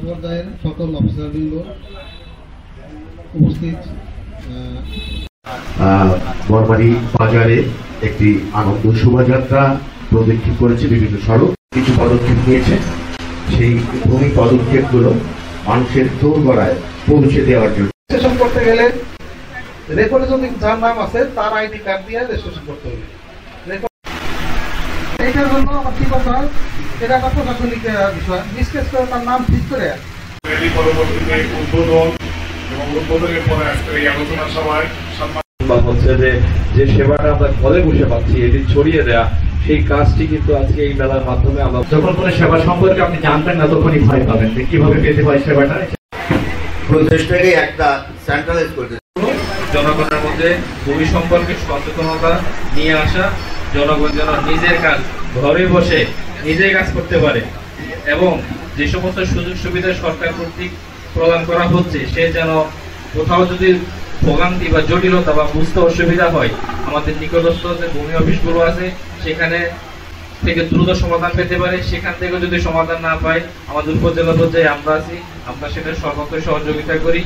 পর্যায়ের সকল অফিসারবৃন্দ উপস্থিত, বরবাড়ি বাজারে একটি আনন্দ শোভাযাত্রা প্রদক্ষিণ করেছে বিভিন্ন সড়ক, কিছু পদক্ষেপ নিয়েছে। সেই ভূমি পদক্ষেপগুলো মানুষের দোরগোড়ায় পৌঁছে দেওয়ার জন্য রেজিস্ট্রেশন করতে গেলে রেকর্ডে যদি যার নাম আছে তার আইডি কার্ড দিয়ে রেজিস্ট্রেশন করতে হবে। এইটার জন্য আমার কি করতে হয়, এটা একটা প্রশাসনিক বিষয়, বিশেষ করে তার নাম ঠিক করে পরবর্তীতে উদ্বোধন এবং উদ্বোধনের পরে আজকের এই আলোচনা সভায় হচ্ছে যে সেবাটা আমরা ঘরে বসে পাচ্ছি এটি ছড়িয়ে দেয়া, সেই কাজটি কিন্তু আজকে এই মেলার মাধ্যমে আমরা যখন কোনো সেবা সম্পর্কে আপনি জানতেন না তখনই ভয় পাবেন যে কিভাবে পেতে হয় সেবাটা। প্রদেশটাকে একটা সেন্ট্রালাইজ করতে জনগণের মধ্যে ভূমি সম্পর্কে সচেতনতা নিয়ে আসা, জনগণ যেন নিজের কাজ ঘরে বসে নিজেই কাজ করতে পারে এবং যে সমস্ত সুযোগ সুবিধা সরকার কর্তৃক প্রদান করা হচ্ছে সে যেন কোথাও যদি ভোগান্তি বা জটিলতা বা বুঝতে অসুবিধা হয়, আমাদের নিকটস্থ যে ভূমি অফিসগুলো আছে সেখানে থেকে দ্রুত সমাধান পেতে পারে। সেখান থেকে যদি সমাধান না পায় আমাদের উপজেলা পর্যায়ে আমরা আছি, আমরা সেটা সর্বোচ্চ সহযোগিতা করি।